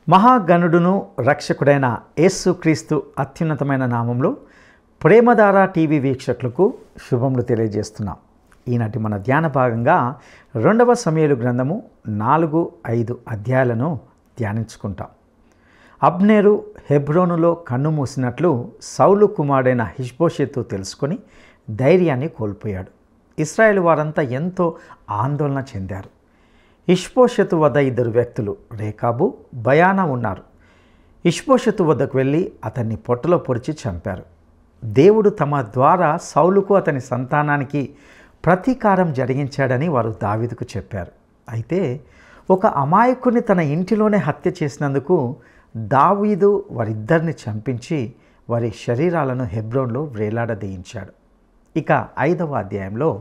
మహాగణుడును రక్షకుడైన యేసుక్రీస్తు అత్యున్నతమైన నామంలో ప్రేమధార టీవీ వీక్షకులకు శుభములు తెలియజేస్తున్నాం. ఈనాటి మన ధ్యాన భాగంగా 2వ సమూయేలు గ్రంథము 4-5 అధ్యాయాలను ధ్యానించుకుంటాం. అబ్నేరు హెబ్రోనులో కన్ను మూసినట్లు సౌలు కుమారుడైన ఇష్బోషెతు తెలుసుకొని ధైర్యాన్ని కోల్పోయాడు. ఇశ్రాయేలు వారంతా ఎంతో ఆందోళన చెందారు. ఇష్బోషెతు వద్ద 2 వ్యక్తులు రేకాబు, బయానా ఉన్నారు. ఇష్బోషెతు వద్దకు వెళ్ళి అతన్ని పొట్టలో పొడిచి చంపారు. దేవుడు తమ ద్వారా సౌలుకు అతని సంతానానికి ప్రతీకారం జరిగించాడని వారు దావీదుకు చెప్పారు. అయితే ఒక అమాయకుని తన ఇంటిలోనే హత్య చేసినందుకు దావీదు వారిద్దరిని చంపించి వారి శరీరాలను హెబ్రోన్లో వ్రేలాడదీయించాడు. ఇక 5వ అధ్యాయంలో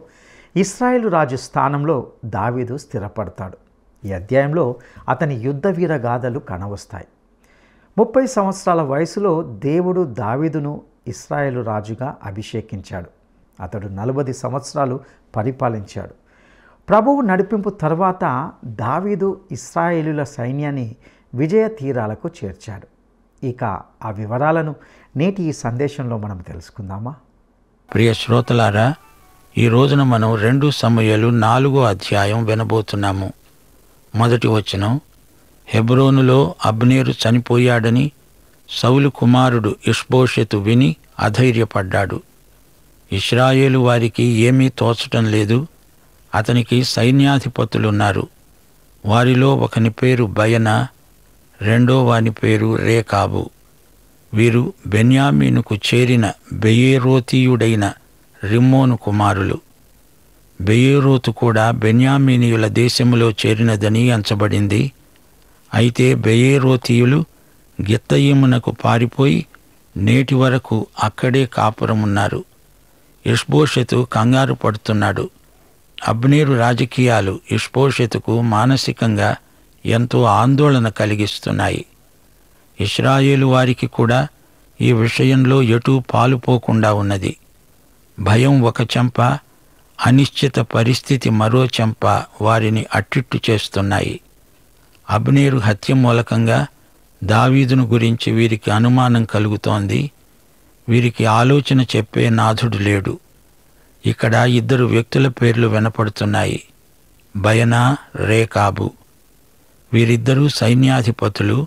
ఇశ్రాయేలు రాజు స్థానంలో దావీదు స్థిరపడతాడు. ఈ అధ్యాయంలో అతని యుద్ధ వీర గాథలు కనవస్తాయి. 30 సంవత్సరాల వయసులో దేవుడు దావీదును ఇశ్రాయేలు రాజుగా అభిషేకించాడు. అతడు 40 సంవత్సరాలు పరిపాలించాడు. ప్రభువు నడిపింపు తర్వాత దావీదు ఇశ్రాయేలుల సైన్యాన్ని విజయ తీరాలకు చేర్చాడు. ఇక ఆ వివరాలను నేటి ఈ సందేశంలో మనం తెలుసుకుందామా? ప్రియ శ్రోతలారా, ఈ రోజున మనం 2 సమూయేలు 4వ అధ్యాయం వినబోతున్నాము. మొదటి వచనం, హెబ్రోనులో అబ్నేరు చనిపోయాడని సౌలు కుమారుడు ఇష్బోషెతు విని అధైర్యపడ్డాడు. ఇశ్రాయేలు వారికి ఏమీ తోచటం లేదు. అతనికి సైన్యాధిపతులున్నారు. వారిలో ఒకని పేరు బయనా, రెండో వాని పేరు రేకాబు. వీరు బెన్యామీనుకు చేరిన బెయేరోతీయుడైన రిమ్మోను కుమారులు. బెయేరోతు కూడా బెన్యామీనీయుల దేశములో చేరినదని ఎంచబడింది. అయితే బెయేరోతీయులు గిత్తయీమునకు పారిపోయి నేటి వరకు అక్కడే కాపురమున్నారు. ఇష్బోషెతు కంగారు పడుతున్నాడు. అబ్నేరు రాజకీయాలు ఇష్బోషెతుకు మానసికంగా ఎంతో ఆందోళన కలిగిస్తున్నాయి. ఇశ్రాయేలు వారికి కూడా ఈ విషయంలో ఎటూ పాలుపోకుండా ఉన్నది. భయం ఒక చెంప, అనిశ్చిత పరిస్థితి మరో చెంప వారిని అట్టిట్టు చేస్తున్నాయి. అబ్నేరు హత్య మూలకంగా దావీదును గురించి వీరికి అనుమానం కలుగుతోంది. వీరికి ఆలోచన చెప్పే నాథుడు లేడు. ఇక్కడ 2 వ్యక్తుల పేర్లు వినపడుతున్నాయి, బయనా, రేకాబు. వీరిద్దరూ సైన్యాధిపతులు.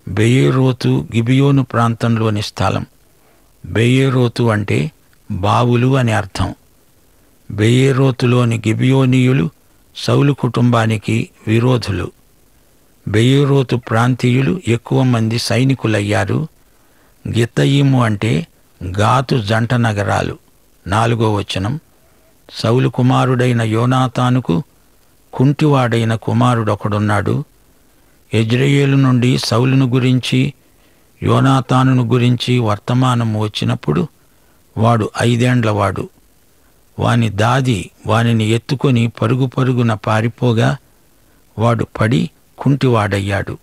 బెయేరోతు గిబియోను ప్రాంతంలోని స్థలం. బెయేరోతు అంటే బావులు అని అర్థం. బెయేరోతులోని గిబియోనీయులు సౌలు కుటుంబానికి విరోధులు. బెయేరోతు ప్రాంతీయులు ఎక్కువ మంది సైనికులయ్యారు. గిత్తయీము అంటే గాతు జంట నగరాలు. 4వ వచనం, సౌలు కుమారుడైన యోనాతానుకు కుంటివాడైన కుమారుడొకడున్నాడు. యెజ్రెయేలు నుండి సౌలును గురించి, యోనాతానును గురించి వర్తమానం వచ్చినప్పుడు వాడు 5 ఏండ్లవాడు. వాని దాది వానిని ఎత్తుకొని పరుగు పరుగున పారిపోగా వాడు పడి కుంటివాడయ్యాడు.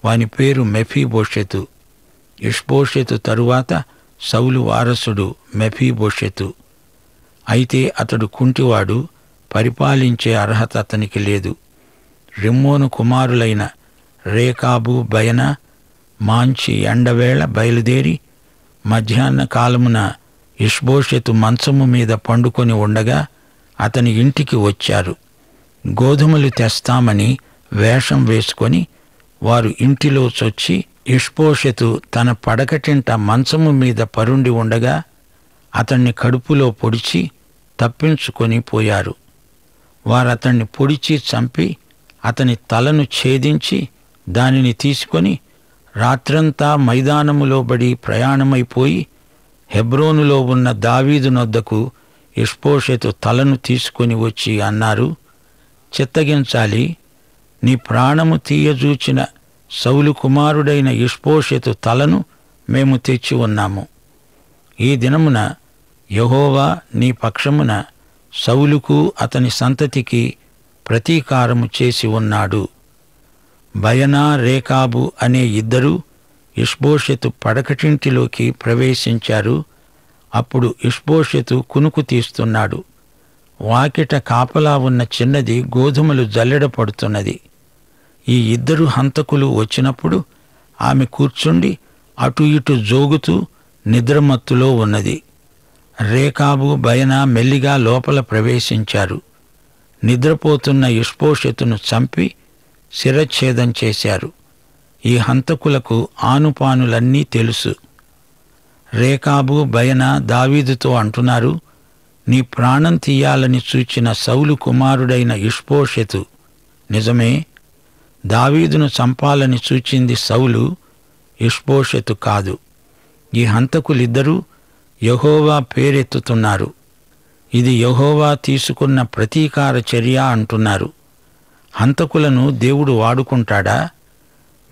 వాని పేరు మెఫీబోషెతు. ఇష్బోషెతు తరువాత సౌలు వారసుడు మెఫీబోషెతు. అయితే అతడు కుంటివాడు, పరిపాలించే అర్హత అతనికి లేదు. రిమ్మోను కుమారులైన రేకాబు, బయనా మాంచి ఎండవేళ బయలుదేరి మధ్యాహ్న కాలమున ఇష్బోషెతు మంచము మీద పండుకొని ఉండగా అతని ఇంటికి వచ్చారు. గోధుమలు తెస్తామని వేషం వేసుకొని వారు ఇంటిలో చొచ్చి ఇష్బోషెతు తన పడకటింట మంచము మీద పరుండి ఉండగా అతన్ని కడుపులో పొడిచి తప్పించుకొని పోయారు. వారతన్ని పొడిచి చంపి అతని తలను ఛేదించి దానిని తీసుకొని రాత్రంతా మైదానములో బడి ప్రయాణమైపోయి హెబ్రోనులో ఉన్న దావీదు నొద్దకు ఇష్బోషెతు తలను తీసుకొని వచ్చి అన్నారు, చిత్తగించాలి, నీ ప్రాణము తీయజూచిన సౌలు కుమారుడైన ఇష్బోషెతు తలను మేము తెచ్చి ఉన్నాము. ఈ దినమున యెహోవా నీ పక్షమున సౌలుకు అతని సంతతికి ప్రతీకారము చేసి ఉన్నాడు. బయనా, రేకాబు అనే 2 ఇష్బోషెతు పడకటింటిలోకి ప్రవేశించారు. అప్పుడు ఇష్బోషెతు కునుకు తీస్తున్నాడు. వాకిట కాపలా ఉన్న చిన్నది గోధుమలు జల్లెడ పడుతున్నది. ఈ ఇద్దరు హంతకులు వచ్చినప్పుడు ఆమె కూర్చుండి అటు ఇటు జోగుతూ నిద్రమత్తులో ఉన్నది. రేకాబు, బయనా మెల్లిగా లోపల ప్రవేశించారు. నిద్రపోతున్న ఇష్బోషెతును చంపి శిరచ్ఛేదం చేశారు. ఈ హంతకులకు ఆనుపానులన్నీ తెలుసు. రేకాబు, బయనా దావీదుతో అంటున్నారు, నీ ప్రాణం తీయాలని చూచిన సౌలు కుమారుడైన ఇష్బోషెతు నిజమే. దావీదును చంపాలని చూచింది సౌలు, ఇష్బోషెతు కాదు. ఈ హంతకులిద్దరూ యెహోవా పేరెత్తుతున్నారు. ఇది యెహోవా తీసుకున్న ప్రతీకార చర్య అంటున్నారు. హంతకులను దేవుడు వాడుకుంటాడా?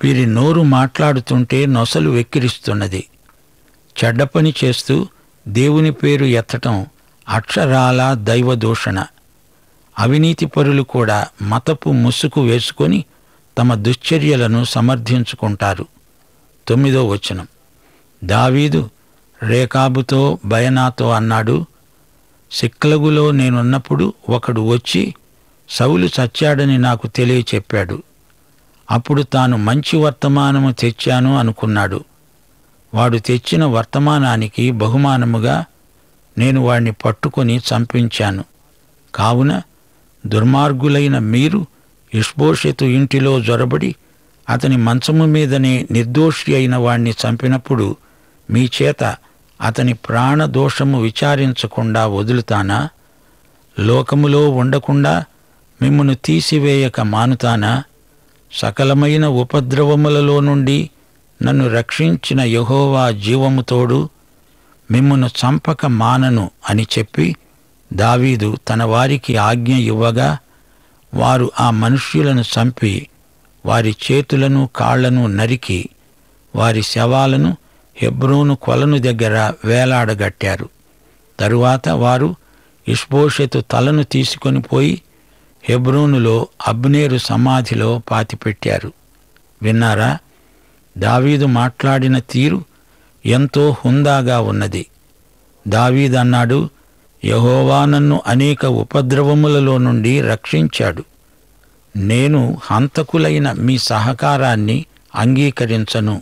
వీరి నోరు మాట్లాడుతుంటే నొసలు వెక్కిరిస్తున్నది. చెడ్డపని చేస్తూ దేవుని పేరు ఎత్తటం అక్షరాల దైవదూషణ. అవినీతిపరులు కూడా మతపు ముసుగు వేసుకొని తమ దుశ్చర్యలను సమర్థించుకుంటారు. 9వ వచనం. దావీదు రేకాబుతో, బయనాతో అన్నాడు, సిక్లగులో నేనున్నప్పుడు ఒకడు వచ్చి సౌలు చచ్చాడని నాకు తెలియచెప్పాడు. అప్పుడు తాను మంచి వర్తమానము తెచ్చాను అనుకున్నాడు. వాడు తెచ్చిన వర్తమానానికి బహుమానముగా నేను వాణ్ణి పట్టుకొని చంపించాను. కావున దుర్మార్గులైన మీరు ఇష్బోషెతు ఇంటిలో జొరబడి అతని మంచము మీదనే నిర్దోషి అయిన వాణ్ణి చంపినప్పుడు మీ చేత అతని ప్రాణదోషము విచారించకుండా వదులుతానా? లోకములో ఉండకుండా మిమ్మును తీసివేయక మానుతానా? సకలమైన ఉపద్రవములలో నుండి నన్ను రక్షించిన యెహోవా జీవము తోడు మిమ్మును చంపక మానను అని చెప్పి దావీదు తన వారికి ఆజ్ఞ ఇవ్వగా వారు ఆ మనుష్యులను చంపి వారి చేతులను కాళ్లను నరికి వారి శవాలను హెబ్రోను కొలను దగ్గర వేలాడగట్టారు. తరువాత వారు ఇష్బోషెతు తలను తీసుకొని పోయి హెబ్రోనులో అబ్నేరు సమాధిలో పాతిపెట్టారు. విన్నారా? దావీదు మాట్లాడిన తీరు ఎంతో హుందాగా ఉన్నది. దావీదు అన్నాడు, యెహోవా నన్ను అనేక ఉపద్రవములలో నుండి రక్షించాడు. నేను హంతకులైన మీ సహకారాన్ని అంగీకరించను.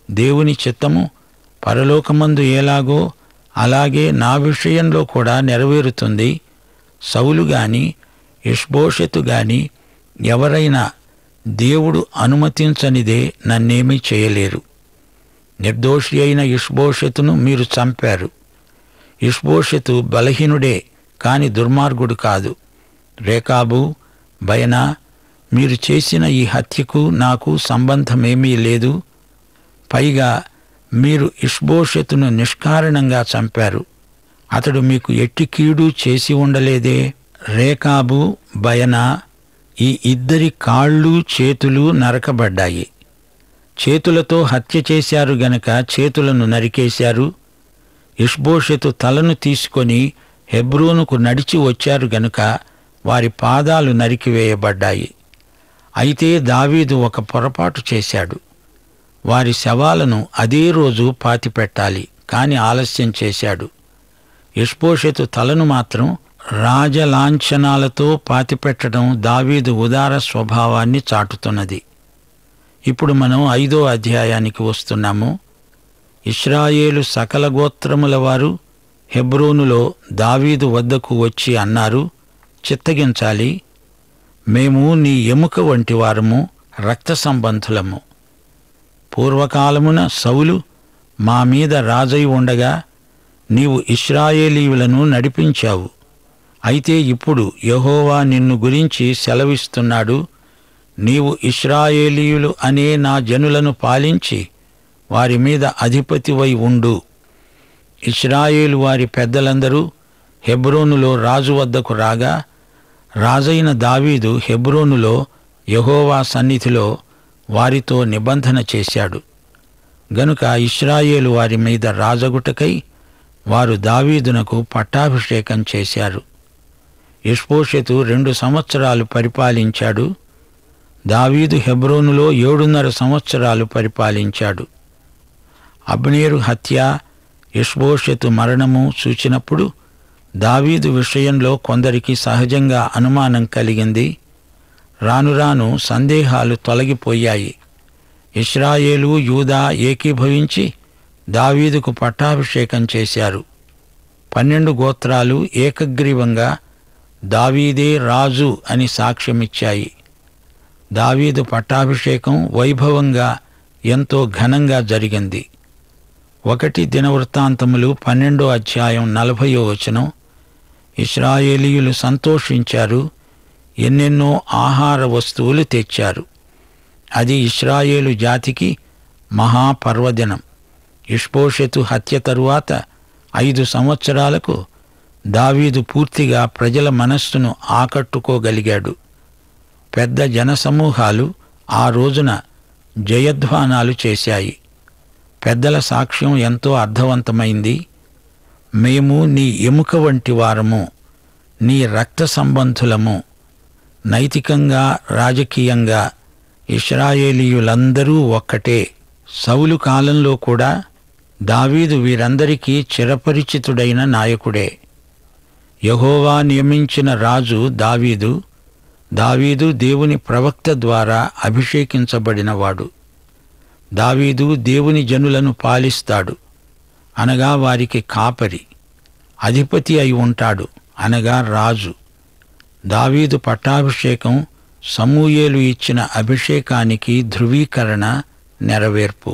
దేవుని చిత్తము పరలోకమందు ఎలాగో అలాగే నా విషయంలో కూడా నెరవేరుతుంది. సౌలు గాని ఇష్బోషెతు గాని ఎవరైనా దేవుడు అనుమతించనిదే నన్నేమీ చేయలేరు. నిర్దోషి అయిన ఇష్బోషెతును మీరు చంపారు. ఇష్బోషెతు బలహీనుడే కాని దుర్మార్గుడు కాదు. రేకాబు, బయనా, మీరు చేసిన ఈ హత్యకు నాకు సంబంధమేమీ లేదు. పైగా మీరు ఇష్బోషెతును నిష్కారణంగా చంపారు. అతడు మీకు ఎట్టి కీడు చేసి ఉండలేదే. రేకాబు, బయనా ఈ ఇద్దరి కాళ్ళు చేతులు నరకబడ్డాయి. చేతులతో హత్య చేశారు గనక చేతులను నరికేశారు. ఇష్బోషెతు తలను తీసుకొని హెబ్రోనుకు నడిచి వచ్చారు గనుక వారి పాదాలు నరికివేయబడ్డాయి. అయితే దావీదు ఒక పొరపాటు చేశాడు. వారి శవాలను అదే రోజు పాతిపెట్టాలి, కాని ఆలస్యం చేశాడు. ఇష్బోషెతు తలను మాత్రం రాజలాంఛనాలతో పాతిపెట్టడం దావీదు ఉదార స్వభావాన్ని చాటుతున్నది. ఇప్పుడు మనం 5వ అధ్యాయానికి వస్తున్నాము. ఇశ్రాయేలు సకల గోత్రముల వారు హెబ్రోనులో దావీదు వద్దకు వచ్చి అన్నారు, చిత్తగించాలి, మేము నీ ఎముక వంటి వారము, రక్త సంబంధులము. పూర్వకాలమున సౌలు మా మీద రాజై ఉండగా నీవు ఇశ్రాయేలీయులను నడిపించావు. అయితే ఇప్పుడు యెహోవా నిన్ను గురించి సెలవిస్తున్నాడు, నీవు ఇశ్రాయేలీయులు అనే నా జనులను పాలించి వారి మీద అధిపతివై ఉండు. ఇశ్రాయేలు వారి పెద్దలందరూ హెబ్రోనులో రాజు వద్దకు రాగా రాజైన దావీదు హెబ్రోనులో యెహోవా సన్నిధిలో వారితో నిబంధన చేశాడు. గనుక ఇశ్రాయేలు వారి మీద రాజగుటకై వారు దావీదునకు పట్టాభిషేకం చేశారు. ఇష్బోషెతు 2 సంవత్సరాలు పరిపాలించాడు. దావీదు హెబ్రోనులో 7.5 సంవత్సరాలు పరిపాలించాడు. అబ్నేరు హత్య, ఇష్బోషెతు మరణము చూచినప్పుడు దావీదు విషయంలో కొందరికి సహజంగా అనుమానం కలిగింది. రాను రాను సందేహాలు తొలగిపోయాయి. ఇశ్రాయేలు, యూదా ఏకీభవించి దావీదుకు పట్టాభిషేకం చేశారు. 12 గోత్రాలు ఏకగ్రీవంగా దావీదే రాజు అని సాక్ష్యమిచ్చాయి. దావీదు పట్టాభిషేకం వైభవంగా ఎంతో ఘనంగా జరిగింది. 1 దినవృత్తాంతములు 12వ అధ్యాయం 40వ వచనం. ఇశ్రాయేలీయులు సంతోషించారు, ఎన్నెన్నో ఆహార వస్తువులు తెచ్చారు. అది ఇశ్రాయేలు జాతికి మహాపర్వదినం. ఇష్బోషెతు హత్య తరువాత 5 సంవత్సరాలకు దావీదు పూర్తిగా ప్రజల మనస్సును ఆకట్టుకోగలిగాడు. పెద్ద జనసమూహాలు ఆ రోజున జయధ్వానాలు చేశాయి. పెద్దల సాక్ష్యం ఎంతో అర్థవంతమైంది. మేము నీ ఎముక వంటి వారము, నీ రక్త సంబంధులము. నైతికంగా, రాజకీయంగా ఇశ్రాయేలీయులందరూ ఒక్కటే. సౌలు కాలంలో కూడా దావీదు వీరందరికీ చిరపరిచితుడైన నాయకుడే. యెహోవా నియమించిన రాజు దావీదు. దావీదు దేవుని ప్రవక్త ద్వారా అభిషేకించబడినవాడు. దావీదు దేవుని జనులను పాలిస్తాడు, అనగా వారికి కాపరి. అధిపతి అయి ఉంటాడు, అనగా రాజు. దావీదు పట్టాభిషేకం సమూయేలు ఇచ్చిన అభిషేకానికి ధృవీకరణ, నెరవేర్పు.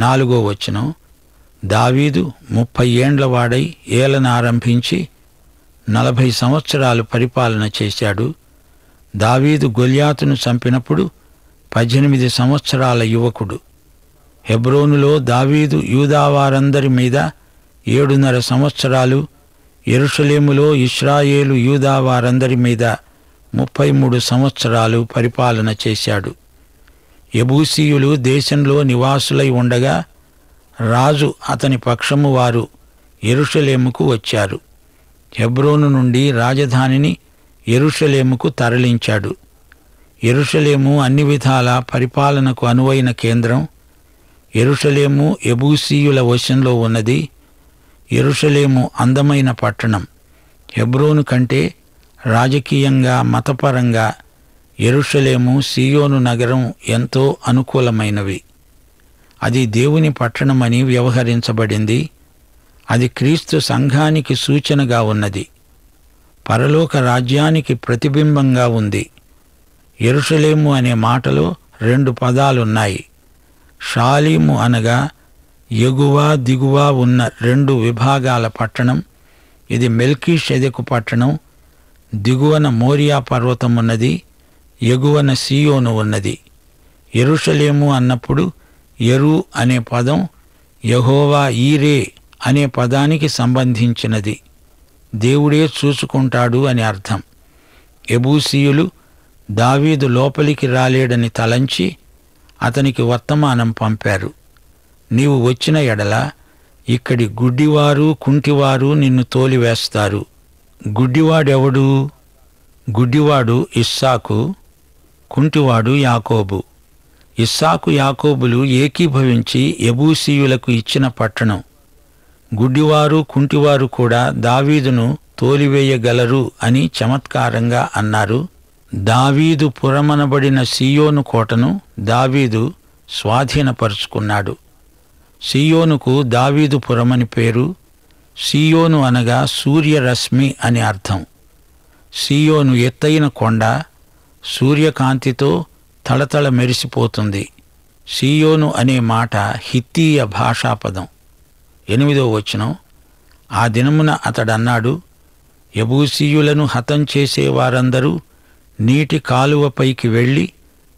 4వ వచనం, దావీదు 30 ఏండ్ల వాడై ఏలన ఆరంభించి 40 సంవత్సరాలు పరిపాలన చేశాడు. దావీదు గొల్యాతును చంపినప్పుడు 18 సంవత్సరాల యువకుడు. హెబ్రోనులో దావీదు యూదావారందరి మీద 7.5 సంవత్సరాలు, యెరూషలేములో ఇశ్రాయేలు యూదావారందరి మీద 33 సంవత్సరాలు పరిపాలన చేశాడు. యెబూసీయులు దేశంలో నివాసులై ఉండగా రాజు అతని పక్షము వారు యెరూషలేముకు వచ్చారు. హెబ్రోను నుండి రాజధానిని యెరూషలేముకు తరలించాడు. యెరూషలేము అన్ని విధాల పరిపాలనకు అనువైన కేంద్రం. యెరూషలేము యెబూసీయుల వశంలో ఉన్నది. యెరూషలేము అందమైన పట్టణం. హెబ్రోను కంటే రాజకీయంగా, మతపరంగా యెరూషలేము, సీయోను నగరం ఎంతో అనుకూలమైనవి. అది దేవుని పట్టణమని వ్యవహరించబడింది. అది క్రీస్తు సంఘానికి సూచనగా ఉన్నది. పరలోక రాజ్యానికి ప్రతిబింబంగా ఉంది. యెరూషలేము అనే మాటలో 2 పదాలున్నాయి. షాలీము అనగా ఎగువ దిగువ ఉన్న 2 విభాగాల పట్టణం. ఇది మెల్కీషెదెకు పట్టణం. దిగువన మోరియా పర్వతం ఉన్నది, ఎగువన సీయోను ఉన్నది. యెరూషలేము అన్నప్పుడు యెరూ అనే పదం యెహోవా ఈరే అనే పదానికి సంబంధించినది. దేవుడే చూసుకుంటాడు అని అర్థం. యెబూసీయులు దావీదు లోపలికి రాలేడని తలంచి అతనికి వర్తమానం పంపారు. నీవు వచ్చిన ఎడల ఇక్కడి గుడ్డివారు, కుంటివారు నిన్ను తోలివేస్తారు. గుడ్డివాడెవడు? గుడ్డివాడు ఇస్సాకు, కుంటివాడు యాకోబు. ఇస్సాకు, యాకోబులు ఏకీభవించి యెబూసీయులకు ఇచ్చిన పట్టణం. గుడ్డివారు, కుంటివారు కూడా దావీదును తోలివేయగలరు అని చమత్కారంగా అన్నారు. దావీదు పురమనబడిన సీయోను కోటను దావీదు స్వాధీనపరుచుకున్నాడు. సీయోనుకు దావీదు పురమని పేరు. సీయోను అనగా సూర్యరశ్మి అని అర్థం. సీయోను ఎత్తైన కొండ, సూర్యకాంతితో తళతళ మెరిసిపోతుంది. సీయోను అనే మాట హిత్తీయ భాషాపదం. 8వ వచనం, ఆ దినమున అతడన్నాడు, యెబూసీయులను హతం చేసేవారందరూ నీటి కాలువపైకి వెళ్ళి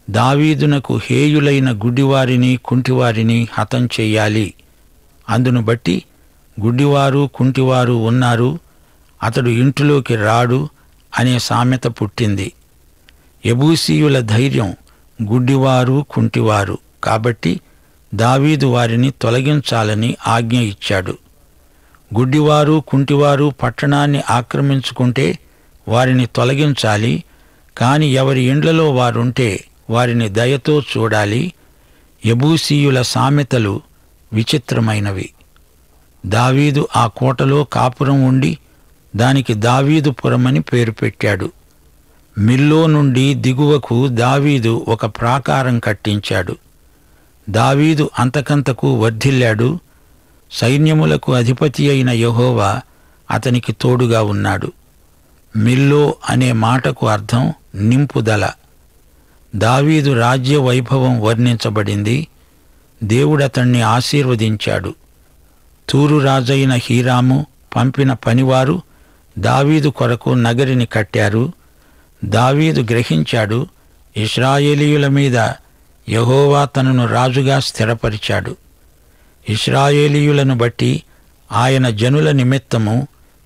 దావీదునకు హేయులైన గుడ్డివారిని, కుంటివారిని హతం చెయ్యాలి. అందును బట్టి గుడ్డివారు, కుంటివారు ఉన్నారు, అతడు ఇంటిలోకి రాడు అనే సామెత పుట్టింది. యెబూసీయుల ధైర్యం గుడ్డివారు, కుంటివారు. కాబట్టి దావీదు వారిని తొలగించాలని ఆజ్ఞ ఇచ్చాడు. గుడ్డివారు, కుంటివారు పట్టణాన్ని ఆక్రమించుకుంటే వారిని తొలగించాలి. కాని ఎవరి ఇండ్లలో వారుంటే వారిని దయతో చూడాలి. యెబూసీయుల సామెతలు విచిత్రమైనవి. దావీదు ఆ కోటలో కాపురం ఉండి దానికి దావీదు పురమని పేరు పెట్టాడు. మిల్లో నుండి దిగువకు దావీదు ఒక ప్రాకారం కట్టించాడు. దావీదు అంతకంతకు వర్ధిల్లాడు. సైన్యములకు అధిపతి అయిన యెహోవా అతనికి తోడుగా ఉన్నాడు. మిల్లో అనే మాటకు అర్థం నింపుదల. దావీదు రాజ్య వైభవం వర్ణించబడింది. దేవుడతణ్ణి ఆశీర్వదించాడు. తూరు రాజైన హీరాము పంపిన పనివారు దావీదు కొరకు నగరిని కట్టారు. దావీదు గ్రహించాడు, ఇశ్రాయేలీయుల మీద యెహోవా తనను రాజుగా స్థిరపరిచాడు. ఇశ్రాయేలీయులను బట్టి ఆయన జనుల నిమిత్తము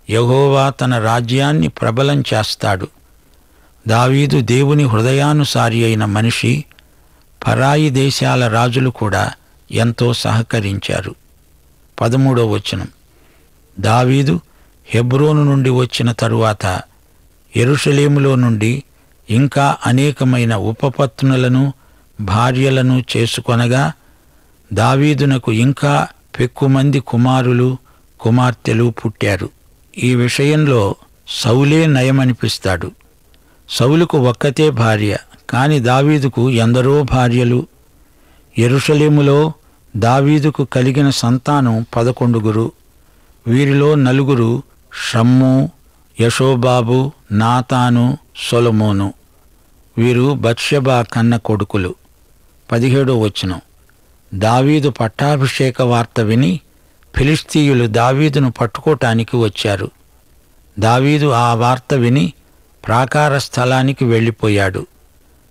యెహోవా తన రాజ్యాన్ని ప్రబలం చేస్తాడు. దావీదు దేవుని హృదయానుసారి అయిన మనిషి. పరాయి దేశాల రాజులు కూడా ఎంతో సహకరించారు. 13వ వచనం, దావీదు హెబ్రోను నుండి వచ్చిన తరువాత యెరూషలేములో నుండి ఇంకా అనేకమైన ఉపపత్నులను, భార్యలను చేసుకొనగా దావీదునకు ఇంకా పెక్కుమంది కుమారులు, కుమార్తెలు పుట్టారు. ఈ విషయంలో సౌలే నయమనిపిస్తాడు. సౌలుకు ఒక్కతే భార్య, కాని దావీదుకు ఎందరో భార్యలు. యెరూషలేములో దావీదుకు కలిగిన సంతానం 11. వీరిలో 4 షమ్మూ, యషోబాబు, నాతాను, సొలొమోను. వీరు బత్షెబా కన్న కొడుకులు. 17వ వచనం, దావీదు పట్టాభిషేక వార్త విని ఫిలిష్తీయులు దావీదును పట్టుకోటానికి వచ్చారు. దావీదు ఆ వార్త విని ప్రాకార స్థలానికి వెళ్ళిపోయాడు.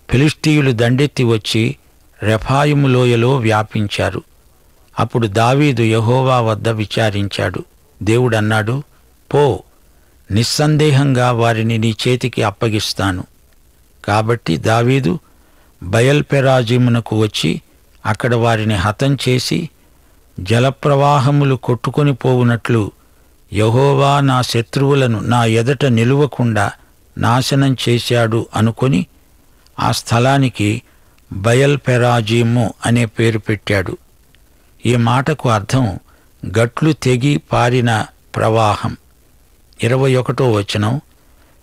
ఫిలిష్తీయులు దండెత్తి వచ్చి రెఫాయిము లోయలో వ్యాపించారు. అప్పుడు దావీదు యెహోవా వద్ద విచారించాడు. దేవుడన్నాడు, పో, నిస్సందేహంగా వారిని నీ చేతికి అప్పగిస్తాను. కాబట్టి దావీదు బయల్పెరాజీమునకు వచ్చి అక్కడ వారిని హతం చేసి, జలప్రవాహములు కొట్టుకొని పోవునట్లు యెహోవా నా శత్రువులను నా ఎదట నిలువకుండా నాశనం చేశాడు అనుకొని ఆ స్థలానికి బయల్పెరాజీము అనే పేరు పెట్టాడు. ఈ మాటకు అర్థం గట్లు తెగి పారిన ప్రవాహం. 21వ వచనం,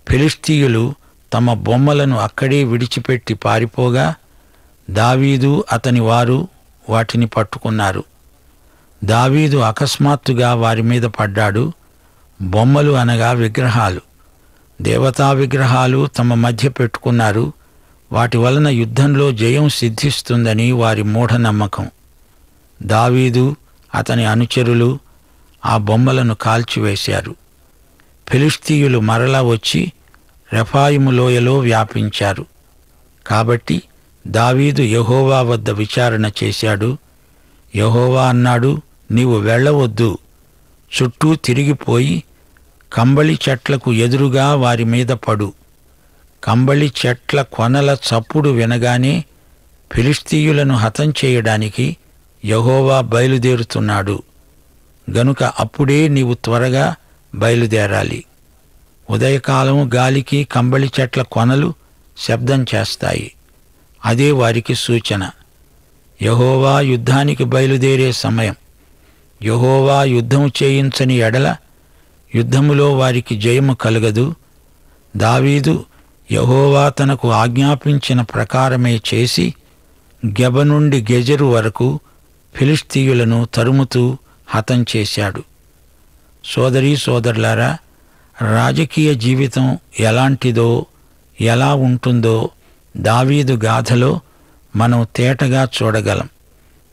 ఫిలిష్తీయులు తమ బొమ్మలను అక్కడే విడిచిపెట్టి పారిపోగా దావీదు అతని వారు వాటిని పట్టుకున్నారు. దావీదు అకస్మాత్తుగా వారి మీద పడ్డాడు. బొమ్మలు అనగా విగ్రహాలు. దేవతా విగ్రహాలు తమ మధ్య పెట్టుకున్నారు. వాటి వలన యుద్ధంలో జయం సిద్ధిస్తుందని వారి మూఢనమ్మకం. దావీదు అతని అనుచరులు ఆ బొమ్మలను కాల్చివేశారు. ఫిలిష్తీయులు మరలా వచ్చి రెఫాయిము లోయలో వ్యాపించారు. కాబట్టి దావీదు యెహోవా వద్ద విచారణ చేశాడు. యెహోవా అన్నాడు, నీవు వెళ్ళవద్దు. చుట్టూ తిరిగిపోయి కంబళి చెట్లకు ఎదురుగా వారి మీద పడు. కంబళి చెట్ల కొనల చప్పుడు వినగానే ఫిలిష్తీయులను హతం చేయడానికి యెహోవా బయలుదేరుతున్నాడు గనుక అప్పుడే నీవు త్వరగా బయలుదేరాలి. ఉదయకాలం గాలికి కంబళి చెట్ల కొనలు శబ్దం చేస్తాయి. అదే వారికి సూచన. యెహోవా యుద్ధానికి బయలుదేరే సమయం. యెహోవా యుద్ధం చేయించని ఎడల యుద్ధములో వారికి జయము కలగదు. దావీదు యెహోవా తనకు ఆజ్ఞాపించిన ప్రకారమే చేసి గెబ నుండి గెజెరు వరకు ఫిలిష్తీయులను తరుముతూ హతం చేశాడు. సోదరీ సోదరులారా, రాజకీయ జీవితం ఎలాంటిదో, ఎలా ఉంటుందో దావీదు గాథలో మనం తేటగా చూడగలం.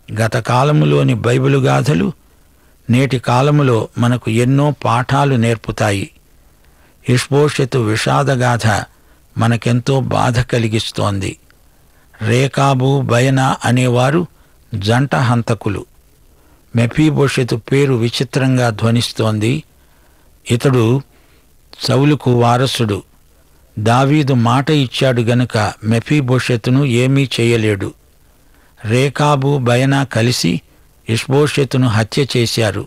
గత కాలములోని బైబిలు గాథలు నేటి కాలములో మనకు ఎన్నో పాఠాలు నేర్పుతాయి. ఇష్బోషెతు విషాదగాథ మనకెంతో బాధ కలిగిస్తోంది. రేకాబు, బయనా అనేవారు జంట హంతకులు. మెఫీబోషెతు పేరు విచిత్రంగా ధ్వనిస్తోంది. ఇతడు సౌలుకు వారసుడు. దావీదు మాట ఇచ్చాడు గనుక మెఫీబోషెతును ఏమీ చేయలేడు. రేకాబు, బయనా కలిసి ఇష్బోషెతును హత్య చేశారు.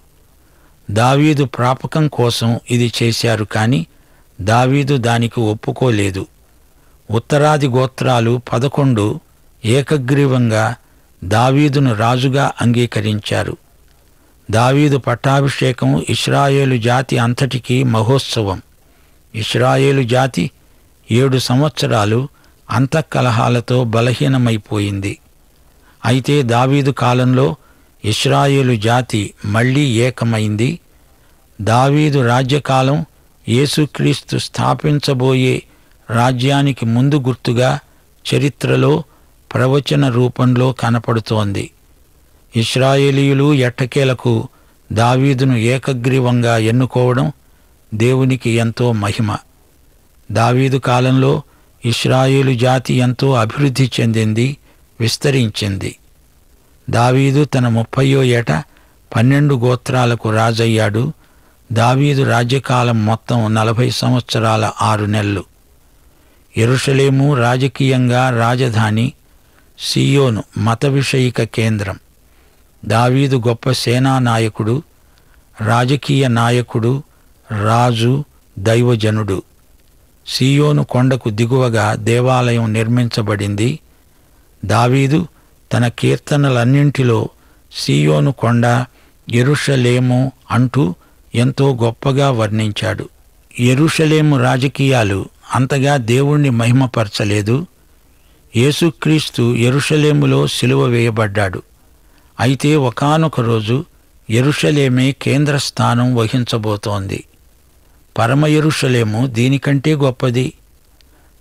దావీదు ప్రాపకం కోసం ఇది చేశారు, కాని దావీదు దానికి ఒప్పుకోలేదు. ఉత్తరాది గోత్రాలు 11 ఏకగ్రీవంగా దావీదును రాజుగా అంగీకరించారు. దావీదు పట్టాభిషేకం ఇశ్రాయేలు జాతి అంతటికీ మహోత్సవం. ఇశ్రాయేలు జాతి 7 సంవత్సరాలు అంతఃకలహాలతో బలహీనమైపోయింది. అయితే దావీదు కాలంలో ఇశ్రాయేలు జాతి మళ్లీ ఏకమైంది. దావీదు రాజ్యకాలం యేసుక్రీస్తు స్థాపించబోయే రాజ్యానికి ముందు గుర్తుగా చరిత్రలో ప్రవచన రూపంలో కనపడుతోంది. ఇశ్రాయేలీయులు ఎట్టకేలకు దావీదును ఏకగ్రీవంగా ఎన్నుకోవడం దేవునికి ఎంతో మహిమ. దావీదు కాలంలో ఇశ్రాయేలు జాతి ఎంతో అభివృద్ధి చెందింది, విస్తరించింది. దావీదు తన 30వ ఏట 12 గోత్రాలకు రాజయ్యాడు. దావీదు రాజ్యకాలం మొత్తం 40 సంవత్సరాల 6 నెలలు. యెరూషలేము రాజకీయంగా రాజధాని, సీయోను మత విషయిక కేంద్రం. దావీదు గొప్ప సేనా నాయకుడు, రాజకీయ నాయకుడు, రాజు, దైవజనుడు. సీయోను కొండకు దిగువగా దేవాలయం నిర్మించబడింది. దావీదు తన కీర్తనలన్నింటిలో సీయోను కొండ, యెరూషలేము అంటూ ఎంతో గొప్పగా వర్ణించాడు. యెరూషలేము రాజకీయాలు అంతగా దేవుణ్ణి మహిమపరచలేదు. యేసుక్రీస్తు యెరూషలేములో సిలువ వేయబడ్డాడు. అయితే ఒకానొక రోజు యెరూషలేమే కేంద్ర స్థానం వహించబోతోంది. పరమ యెరూషలేము దీనికంటే గొప్పది.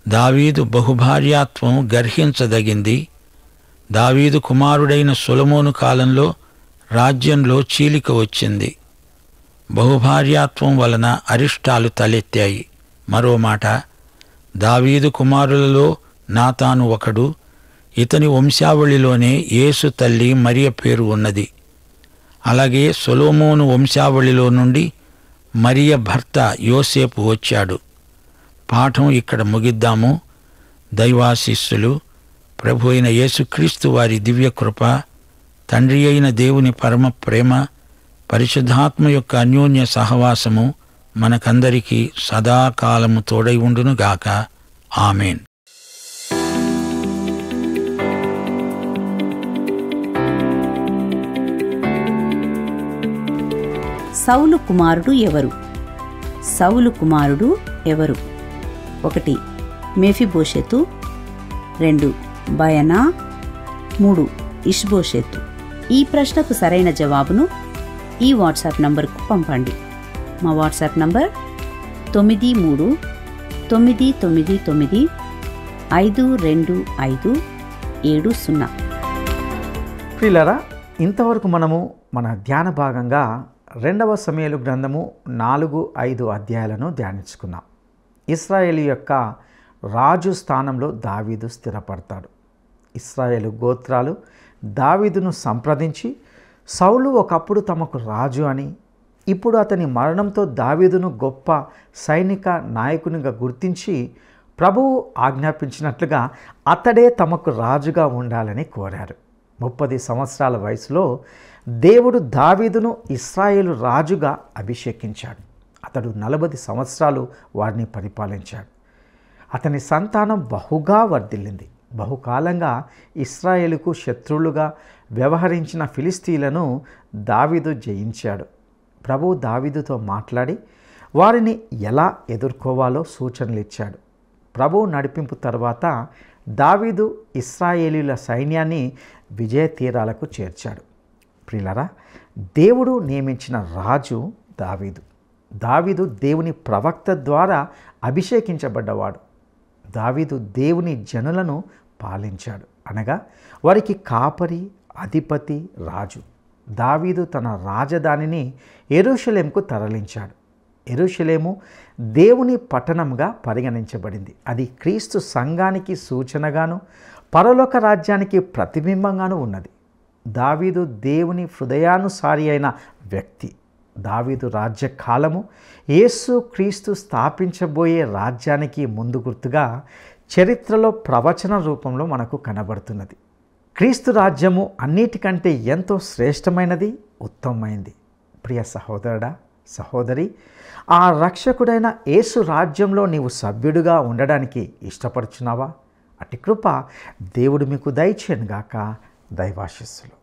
దావీదు బహుభార్యాత్వం గర్హించదగింది. దావీదు కుమారుడైన సొలొమోను కాలంలో రాజ్యంలో చీలిక వచ్చింది. బహుభార్యాత్వం వలన అరిష్టాలు తలెత్తాయి. మరో మాట, దావీదు కుమారులలో నాతాను ఒకడు, ఇతని వంశావళిలోనే యేసు తల్లి మరియ పేరు ఉన్నది. అలాగే సొలొమోను వంశావళిలో నుండి మరియ భర్త యోసేపు వచ్చాడు. పాఠం ఇక్కడ ముగిద్దాము. దైవాశీస్సులు, ప్రభు అయిన యేసుక్రీస్తు వారి దివ్యకృప, తండ్రి అయిన దేవుని పరమ ప్రేమ, పరిశుద్ధాత్మ యొక్క అన్యోన్య సహవాసము మనకందరికీ సదాకాలము తోడై ఉండునుగాక. ఆమేన్. సౌలు కుమారుడు ఎవరు? సౌలు కుమారుడు ఎవరు? 1 మెఫీబోషెతు, 2 బయనా, 3 ఇష్బోషెతు. ఈ ప్రశ్నకు సరైన జవాబును ఈ వాట్సాప్ నంబర్కు పంపండి. మా వాట్సాప్ నంబర్ 9399525570. ప్రియులారా, ఇంతవరకు మనము మన ధ్యాన భాగంగా 2వ సమూయేలు గ్రంథము 4-5 అధ్యాయాలను ధ్యానించుకున్నాం. ఇశ్రాయేలు యొక్క రాజు స్థానంలో దావీదు స్థిరపడతాడు. ఇశ్రాయేలు గోత్రాలు దావీదును సంప్రదించి సౌలు ఒకప్పుడు తమకు రాజు అని, ఇప్పుడు అతని మరణంతో దావీదును గొప్ప సైనిక నాయకునిగా గుర్తించి ప్రభువు ఆజ్ఞాపించినట్లుగా అతడే తమకు రాజుగా ఉండాలని కోరారు. 30 సంవత్సరాల వయసులో దేవుడు దావీదును ఇశ్రాయేలు రాజుగా అభిషేకించాడు. అతడు 40 సంవత్సరాలు వారిని పరిపాలించాడు. అతని సంతానం బహుగా వర్ధిల్లింది. బహుకాలంగా ఇశ్రాయేలుకు శత్రువులుగా వ్యవహరించిన ఫిలిస్తీన్లను దావీదు జయించాడు. ప్రభువు దావీదుతో మాట్లాడి వారిని ఎలా ఎదుర్కోవాలో సూచనలు ఇచ్చాడు. ప్రభువు నడిపింపు తర్వాత దావీదు ఇశ్రాయేలీల సైన్యాన్ని విజయ తీరాలకు చేర్చాడు. ప్రియులారా, దేవుడు నియమించిన రాజు దావీదు. దావీదు దేవుని ప్రవక్త ద్వారా అభిషేకించబడ్డవాడు. దావీదు దేవుని జనులను పాలించాడు, అనగా వారికి కాపరి, అధిపతి, రాజు. దావీదు తన రాజధానిని యెరూషలేముకు తరలించాడు. యెరూషలేము దేవుని పట్టణంగా పరిగణించబడింది. అది క్రీస్తు సంఘానికి సూచనగాను పరలోక రాజ్యానికి ప్రతిబింబంగాను ఉన్నది. దావీదు దేవుని హృదయానుసారి అయిన వ్యక్తి. దావీదు రాజ్య కాలము యేసు క్రీస్తు స్థాపించబోయే రాజ్యానికి ముందు గుర్తుగా చరిత్రలో ప్రవచన రూపంలో మనకు కనబడుతున్నది. క్రీస్తు రాజ్యము అన్నిటికంటే ఎంతో శ్రేష్టమైనది, ఉత్తమమైంది. ప్రియ సహోదరుడా, సహోదరి, ఆ రక్షకుడైన యేసు రాజ్యంలో నీవు సభ్యుడిగా ఉండడానికి ఇష్టపడుచున్నావా? అట్టి కృప దేవుడు మీకు దయచేయనుగాక. దైవాశీస్సులు.